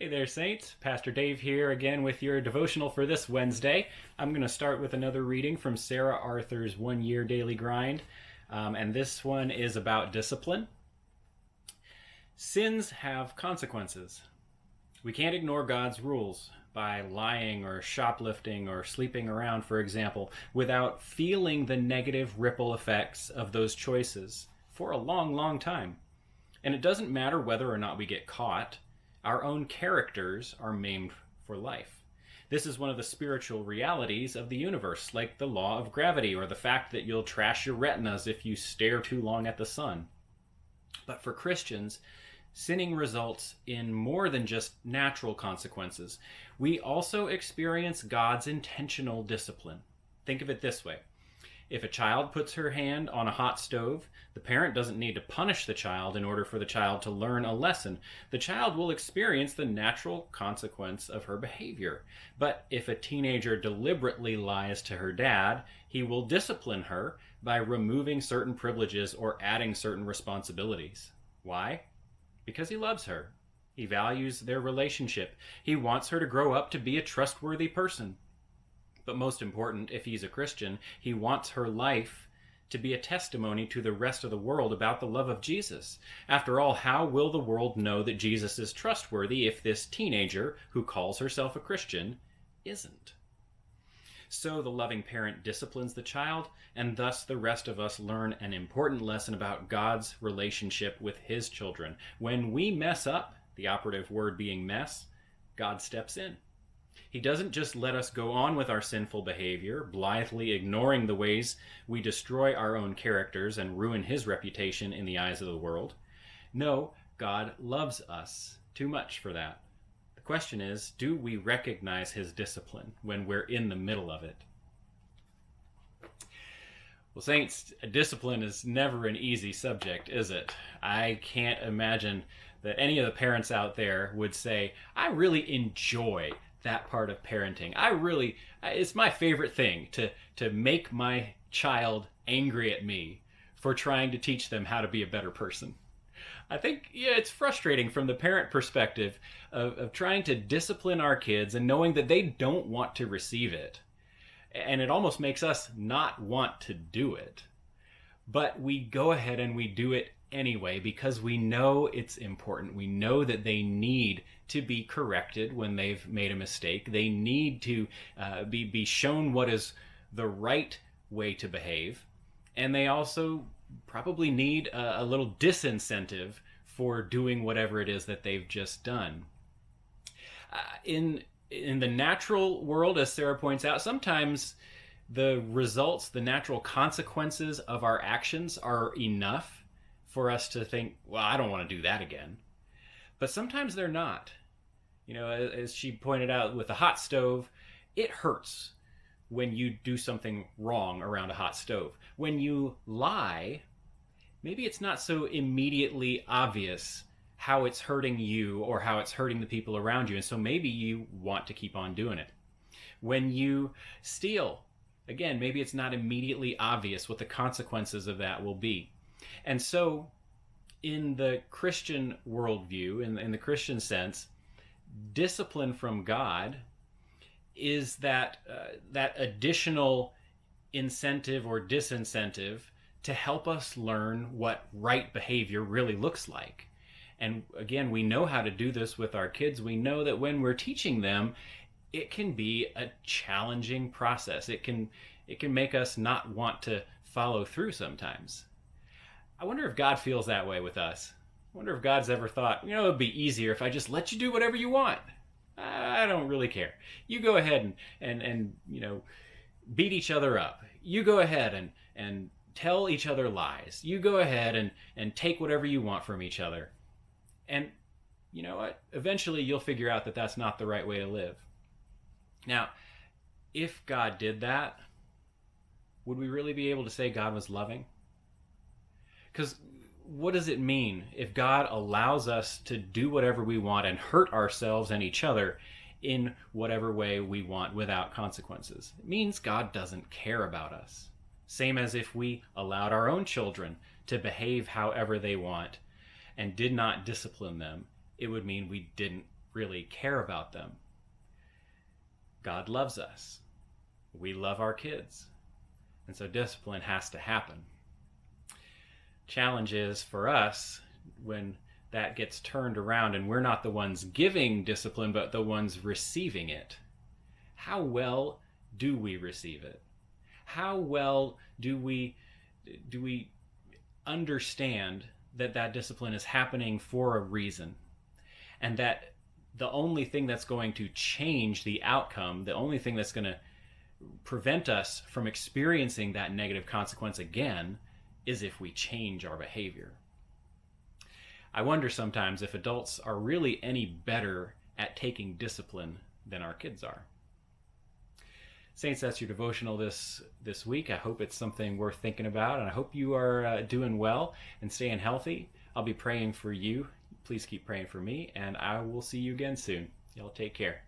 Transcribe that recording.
Hey there, Saints. Pastor Dave here again with your devotional for this Wednesday. I'm going to start with another reading from Sarah Arthur's 1 Year Daily Grind, and this one is about discipline. Sins have consequences. We can't ignore God's rules by lying or shoplifting or sleeping around, for example, without feeling the negative ripple effects of those choices for a long, long time. And it doesn't matter whether or not we get caught. Our own characters are maimed for life. This is one of the spiritual realities of the universe, like the law of gravity or the fact that you'll trash your retinas if you stare too long at the sun. But for Christians, sinning results in more than just natural consequences. We also experience God's intentional discipline. Think of it this way. If a child puts her hand on a hot stove, the parent doesn't need to punish the child in order for the child to learn a lesson. The child will experience the natural consequence of her behavior. But if a teenager deliberately lies to her dad, he will discipline her by removing certain privileges or adding certain responsibilities. Why? Because he loves her. He values their relationship. He wants her to grow up to be a trustworthy person. But most important, if he's a Christian, he wants her life to be a testimony to the rest of the world about the love of Jesus. After all, how will the world know that Jesus is trustworthy if this teenager, who calls herself a Christian, isn't? So the loving parent disciplines the child, and thus the rest of us learn an important lesson about God's relationship with his children. When we mess up, the operative word being mess, God steps in. He doesn't just let us go on with our sinful behavior, blithely ignoring the ways we destroy our own characters and ruin his reputation in the eyes of the world. No, God loves us too much for that. The question is, do we recognize his discipline when we're in the middle of it? Well, Saints, discipline is never an easy subject, is it? I can't imagine that any of the parents out there would say, I really enjoy that part of parenting. It's my favorite thing to make my child angry at me for trying to teach them how to be a better person. I think, it's frustrating from the parent perspective of trying to discipline our kids and knowing that they don't want to receive it. And it almost makes us not want to do it. But we go ahead and we do it anyway because we know it's important. We know that they need to be corrected when they've made a mistake. They need to be shown what is the right way to behave. And they also probably need a little disincentive for doing whatever it is that they've just done. In the natural world, as Sarah points out, sometimes the results, the natural consequences of our actions are enough for us to think, well, I don't want to do that again. But sometimes they're not. As she pointed out with the hot stove, it hurts when you do something wrong around a hot stove. When you lie, maybe it's not so immediately obvious how it's hurting you or how it's hurting the people around you. And so maybe you want to keep on doing it. When you steal, again, maybe it's not immediately obvious what the consequences of that will be. And so in the Christian worldview, in the Christian sense, discipline from God is that additional incentive or disincentive to help us learn what right behavior really looks like. And again, we know how to do this with our kids. We know that when we're teaching them, it can be a challenging process. It can make us not want to follow through sometimes. I wonder if God feels that way with us. I wonder if God's ever thought, it'd be easier if I just let you do whatever you want. I don't really care. You go ahead and beat each other up. You go ahead and tell each other lies. You go ahead and take whatever you want from each other. And you know what? Eventually you'll figure out that that's not the right way to live. Now, if God did that, would we really be able to say God was loving? Because what does it mean if God allows us to do whatever we want and hurt ourselves and each other in whatever way we want without consequences? It means God doesn't care about us. Same as if we allowed our own children to behave however they want and did not discipline them, it would mean we didn't really care about them. God loves us. We love our kids. And so discipline has to happen. Challenge is for us when that gets turned around and we're not the ones giving discipline, but the ones receiving it. How well do we receive it? How well do we understand that that discipline is happening for a reason, and that the only thing that's going to change the outcome, the only thing that's going to prevent us from experiencing that negative consequence again, is if we change our behavior? I wonder sometimes if adults are really any better at taking discipline than our kids are. Saints, that's your devotional this week. I hope it's something worth thinking about, and I hope you are doing well and staying healthy. I'll be praying for you. Please keep praying for me, and I will see you again soon. Y'all take care.